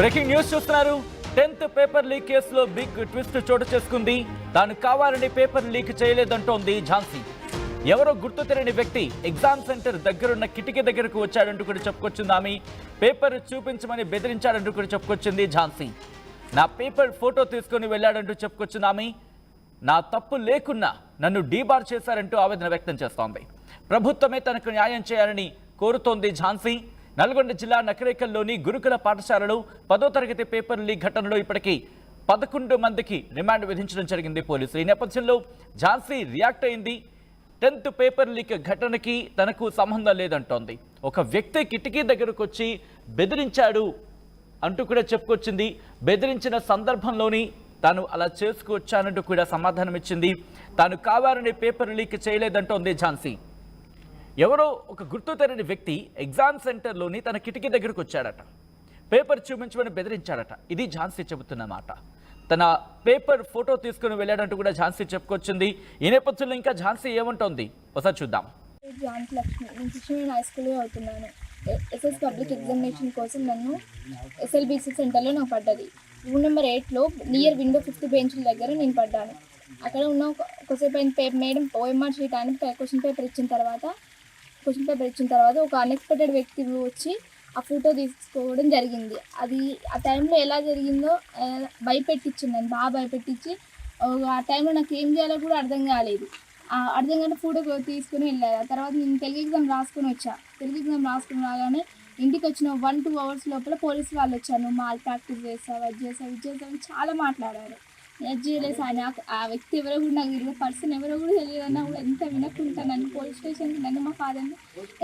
Breaking news చూస్తున్నారు. 10th paper leak కేసులో big twist చోటు చేసుకుంది. తాను కావాలని పేపర్ లీక్ చేయలేదంటోంది ఝాన్సీ. ఎవరో గుర్తు తెలియని వ్యక్తి ఎగ్జామ్ సెంటర్ దగ్గరున్న కిటికీ దగ్గరకు వచ్చాడంటూ కూడా చెప్పుకొచ్చింది ఆమె. పేపర్ చూపించమని బెదిరించాడంటూ కూడా చెప్పుకొచ్చింది ఝాన్సీ. నా పేపర్ ఫోటో తీసుకొని వెళ్ళాడంటూ చెప్పుకొచ్చింది ఆమె. నా తప్పు లేకున్నా నన్ను డీబార్ చేశారంటూ ఆవేదన వ్యక్తం చేస్తోంది. ప్రభుత్వమే తనకు న్యాయం చేయాలని కోరుతోంది ఝాన్సీ. నల్గొండ జిల్లా నకరేకల్లోని గురుకుల పాఠశాలలో 10వ తరగతి పేపర్ లీక్ ఘటనలో ఇప్పటికీ 11 మందికి రిమాండ్ విధించడం జరిగింది పోలీసులు. ఈ నేపథ్యంలో ఝాన్సీ రియాక్ట్ అయింది. 10th పేపర్ లీక్ ఘటనకి తనకు సంబంధం లేదంటోంది. ఒక వ్యక్తి కిటికీ దగ్గరకు వచ్చి బెదిరించాడు అంటూ కూడా చెప్పుకొచ్చింది. బెదిరించిన సందర్భంలోని తాను అలా చేసుకొచ్చానంటూ కూడా సమాధానం ఇచ్చింది. తాను కావాలని పేపర్ లీక్ చేయలేదంటోంది ఝాన్సీ. ఎవరో ఒక గుర్తు తెలియని వ్యక్తి ఎగ్జామ్ సెంటర్లోని తన కిటికీ దగ్గరకు వచ్చాడట. పేపర్ చూపించమని బెదిరించాడట. ఇది ఝాన్సీ చెబుతున్న మాట. తన పేపర్ ఫోటో తీసుకుని వెళ్ళాడంటూ కూడా ఝాన్సీ చెప్పుకొచ్చింది. ఈ నేపథ్యంలో ఇంకా ఝాన్సీ ఏమంటోంది ఒకసారి చూద్దాం. ఝాన్సీ లక్ష్మి, నేను కృష్ణ హై స్కూల్లో అవుతున్నాను. ఎస్ఎస్ పబ్లిక్ ఎగ్జామినేషన్ కోసం నన్ను ఎస్ఎల్బిసి సెంటర్లో నాకు పడ్డది. రూమ్ నెంబర్ 8లో నియర్ విండో 5th బెంచ్ల దగ్గర నేను పడ్డాను. అక్కడ ఉన్న కొద్దిసేపు మేడం ఓఎంఆర్ షీట్ అని క్వశ్చన్ పేపర్ ఇచ్చిన తర్వాత ఒక అన్ఎక్స్పెక్టెడ్ వ్యక్తి వచ్చి ఆ ఫోటో తీసుకోవడం జరిగింది. అది ఆ టైంలో ఎలా జరిగిందో భయపెట్టించింది, నన్ను బాగా భయపెట్టించి ఆ టైంలో నాకు ఏం చేయాలో కూడా అర్థం కాలేదు. అర్థం కానీ ఫోటో తీసుకుని వెళ్ళారు. ఆ తర్వాత నేను తెలుగు ఎగ్జామ్ రాసుకుని రాగానే ఇంటికి వచ్చిన 1-2 అవర్స్ లోపల పోలీసు వాళ్ళు వచ్చారు. మాల్ ప్రాక్టీస్ చేస్తావు, అది చేసావు చాలా మాట్లాడారు. చేయలేదు ఆయన. ఆ వ్యక్తి ఎవరో కూడా నాకు తెలియదు, పర్సన్ ఎవరో కూడా తెలియదన్నా కూడా ఎంత వినకుండా నన్ను పోలీస్ స్టేషన్కి, నన్ను మా ఫాదర్ని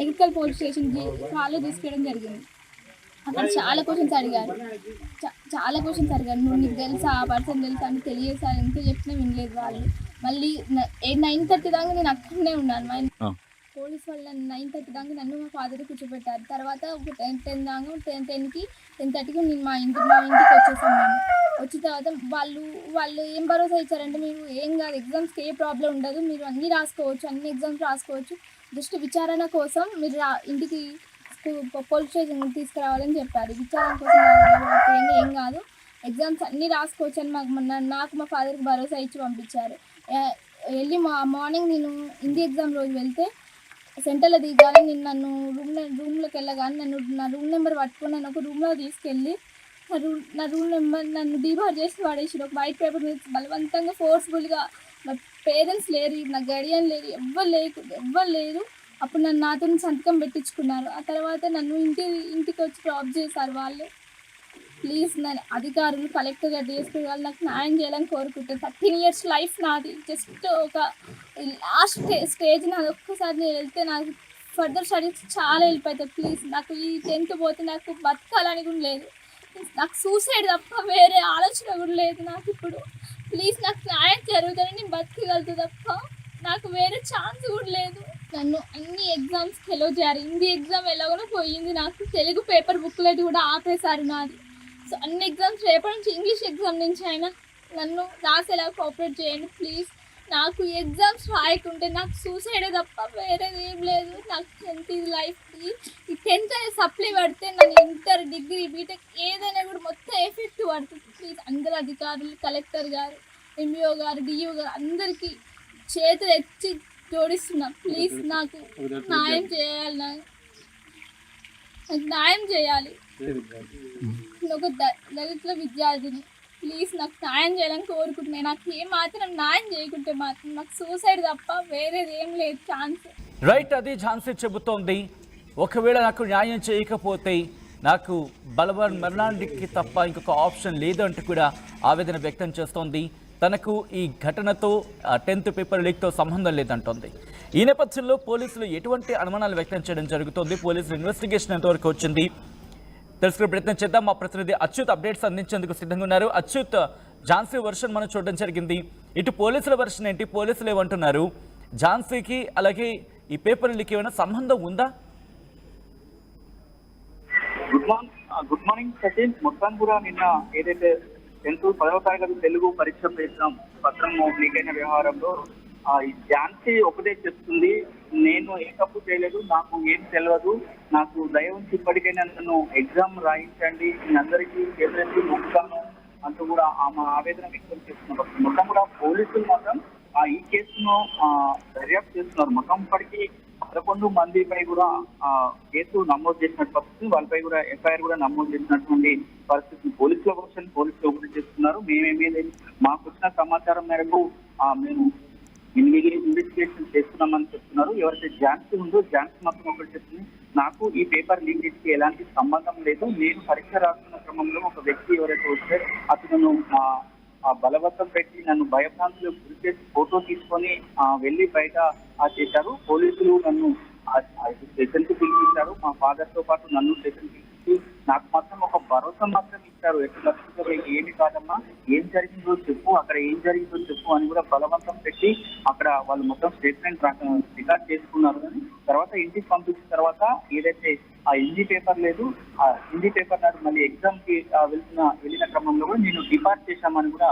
ఎగ్రికల్ పోలీస్ స్టేషన్కి కాల్లో తీసుకెళ్ళడం జరిగింది. అక్కడ చాలా క్వశ్చన్స్ అడిగారు. నువ్వు నీకు తెలుసా, ఆ పర్సన్ తెలుసా అని తెలియసారు. ఎంత చెప్పినా వినలేదు వాళ్ళు. మళ్ళీ 9:30 దాకా నేను అక్కడనే ఉన్నాను. పోలీస్ వాళ్ళు 9:30 దాకా నన్ను మా ఫాదర్ కూర్చోబెట్టారు. తర్వాత ఒక 10 దాకా 10:30కి నేను మా ఇంటికి వచ్చేసాను. నేను వచ్చిన తర్వాత వాళ్ళు ఏం భరోసా ఇచ్చారంటే, మీరు ఏం కాదు, ఎగ్జామ్స్కి ఏ ప్రాబ్లం ఉండదు, మీరు అన్నీ రాసుకోవచ్చు, అన్ని ఎగ్జామ్స్ రాసుకోవచ్చు, జస్ట్ విచారణ కోసం మీరు ఇంటికి పోలీస్ స్టేషన్ తీసుకురావాలని చెప్పారు. విచారణ కోసం ఏం కాదు, ఎగ్జామ్స్ అన్నీ రాసుకోవచ్చు అని నాకు మా ఫాదర్కి భరోసా ఇచ్చి పంపించారు. వెళ్ళి మార్నింగ్ నేను హిందీ ఎగ్జామ్ రోజు వెళ్తే సెంటర్లో దిగాలి. నేను నన్ను రూమ్లోకి వెళ్ళగానే నా రూమ్ నెంబర్ పట్టుకుని నన్ను ఒక రూమ్లో తీసుకెళ్ళి నా రూమ్ నెంబర్ నన్ను డీబార్ చేసి వాడేసి ఒక వైట్ పేపర్ మీద బలవంతంగా ఫోర్స్ఫుల్గా. నా పేరెంట్స్ లేరు, నా గడియన్ లేరు, ఎవ్వరు లేరు. అప్పుడు నాతో సంతకం పెట్టించుకున్నారు. ఆ తర్వాత నన్ను ఇంటికి వచ్చి డ్రాప్ చేశారు వాళ్ళు. ప్లీజ్ నన్ను అధికారులు, కలెక్టర్ గారు, డిఎస్పీ వాళ్ళు నాకు న్యాయం చేయాలని కోరుకుంటాను. 13 years లైఫ్ నాది. జస్ట్ ఒక లాస్ట్ స్టేజ్ నాది. ఒక్కసారి నేను వెళ్తే నాకు ఫర్దర్ స్టడీస్ చాలా వెళ్ళిపోతాయి. ప్లీజ్ నాకు ఈ 10th పోతే నాకు బతకాలని కూడా లేదు. నాకు సూసైడ్ తప్ప వేరే ఆలోచన కూడా లేదు నాకు ఇప్పుడు. ప్లీజ్ నాకు న్యాయం జరుగుతుంది, నేను బతకగలుగుతా తప్ప నాకు వేరే ఛాన్స్ కూడా లేదు. నన్ను అన్ని ఎగ్జామ్స్కి ఎలో చేయాలి. హిందీ ఎగ్జామ్ ఎలాగో పోయింది. నాకు తెలుగు పేపర్ బుక్లెట్ కూడా ఆపేశారు నాది. సో అన్ని ఎగ్జామ్స్ రేపటి నుంచి ఇంగ్లీష్ ఎగ్జామ్ నుంచి అయినా నన్ను రాసేలా కోఆపరేట్ చేయండి ప్లీజ్. నాకు ఎగ్జామ్స్ రాయకుంటే నాకు సూసైడే తప్ప వేరేది ఏం లేదు. నాకు 10th లైఫ్కి ఈ 10th అనే సప్లీ పడితే నన్ను ఇంటర్, డిగ్రీ, బీటెక్ ఏదైనా కూడా మొత్తం ఎఫెక్ట్ పడుతుంది. ప్లీజ్ అందరు అధికారులు, కలెక్టర్ గారు, ఎంఈఓ గారు, డిఈఓ గారు అందరికీ చేతులు ఎత్తి జోడిస్తున్నా. ప్లీజ్ నాకు న్యాయం చేయాలి. నాకు న్యాయం చేయాలి. నేను ఒక దళితుల విద్యార్థిని. ప్లీజ్ నాకు న్యాయం చేయాలని కోరుకుంటున్నాను. నాకు ఏమాత్రం న్యాయం చేయకుంటే మాత్రం నాకు సూసైడ్ తప్ప వేరేది ఏం లేదు ఛాన్స్. రైట్, అది ఝాన్సీ చెబుతోంది. ఒకవేళ నాకు న్యాయం చేయకపోతే నాకు బలవన్ మరణానికి తప్ప ఇంకొక ఆప్షన్ లేదు అంటూ కూడా ఆవేదన వ్యక్తం చేస్తోంది. తనకు ఈ ఘటనతో 10th పేపర్ లీక్తో సంబంధం లేదంటోంది. ఈ నేపథ్యంలో పోలీసులు ఎటువంటి అనుమానాలు వ్యక్తం చేయడం జరుగుతోంది, పోలీసులు ఇన్వెస్టిగేషన్ ఎంతవరకు వచ్చింది తెలుసుకునే ప్రయత్నం చేద్దాం. మా ప్రతినిధి అచ్యుత్ అప్డేట్స్ అందించేందుకు సిద్ధంగా ఉన్నారు. అచ్యుత్, ఝాన్సీ వర్షన్ మనం చూడడం జరిగింది. ఇటు పోలీసుల వర్షన్ ఏంటి, పోలీసులు ఏమంటున్నారు? ఝాన్సీకి అలాగే ఈ పేపర్ లీక్ ఏమైనా సంబంధం ఉందా? Good morning Sachin. మొత్తం కూడా నిన్న ఏదైతే 10th 10వ తరగతి తెలుగు పరీక్ష పత్రం లీక్ అయిన వ్యవహారంలో ఝాన్సీ ఒకటే చెప్తుంది, నేను ఏ తప్పు చేయలేదు, నాకు ఏం తెలియదు, నాకు దయ ఉంచి ఇప్పటికైనా నన్ను ఎగ్జామ్ రాయించండి, నేను అందరికీ చేతులెత్తి మొక్కుతాను అంటూ కూడా ఆమె ఆవేదన వ్యక్తం చేస్తున్నారు. మొత్తం కూడా పోలీసులు మాత్రం ఈ కేసును దర్యాప్తు చేస్తున్నారు. మొత్తం ఇప్పటికీ 11 మందిపై కూడా కేసు నమోదు చేసినట్టు పరిస్థితి, వాళ్ళపై కూడా ఎఫ్ఐఆర్ కూడా నమోదు చేసినటువంటి పరిస్థితి పోలీసుల కోసం పోలీసులు ఒకటి చేస్తున్నారు. మేమేమీ మాకు వచ్చిన సమాచారం మేరకు మేము ఇన్వెస్టిగేషన్ చేస్తున్నామని చెప్తున్నారు. ఎవరైతే ఝాన్సీ ఉందో ఝాన్సీ మాత్రం ఒకటి చెప్తుంది, నాకు ఈ పేపర్ లీకేజ్ కి ఎలాంటి సంబంధం లేదు, నేను పరీక్ష రాస్తున్న క్రమంలో ఒక వ్యక్తి ఎవరైతే వస్తే అతను బలవంతం పెట్టి నన్ను భయభ్రాంతులకు గురి చేసి ఫోటో తీసుకొని వెళ్ళి బయట చేశారు. పోలీసులు నన్ను స్టేషన్ కి పిలిపించారు, మా ఫాదర్ తో పాటు నన్ను స్టేషన్ కి పిలిపించి నాకు మాత్రం ఒక భరోసా మాత్రం ఇచ్చారు. ఎట్లా ఏమి కాదమ్మా, ఏం జరిగిందో చెప్పు, అక్కడ ఏం జరిగిందో చెప్పు అని కూడా బలవంతం పెట్టి అక్కడ వాళ్ళు మొత్తం స్టేట్మెంట్ రికార్డ్ చేసుకున్నారు. కానీ తర్వాత ఇంటికి పంపించిన తర్వాత ఏదైతే ఆ హిందీ పేపర్ లేదు, ఆ హిందీ పేపర్ నాడు మళ్ళీ ఎగ్జామ్ కి వెళ్ళిన క్రమంలో కూడా నేను డిపార్ట్ చేశామని కూడా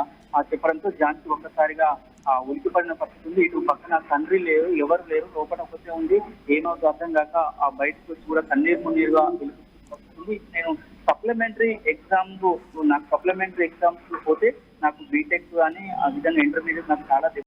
చెప్పడంతో ఝాన్సీ ఒక్కసారిగా ఉలికిపడిన పరిస్థితి ఉంది. ఇటు పక్కన తండ్రి లేరు, ఎవరు లేరు, లోపల ఒకటే ఉంది, ఏమవుతుందో అర్థం కాక బయటకు వచ్చి కూడా కన్నీరుగా వస్తుంది. నేను సప్లిమెంటరీ ఎగ్జామ్స్ పోతే నాకు బీటెక్ కానీ ఆ విధంగా ఇంటర్మీడియట్ నాకు చాలా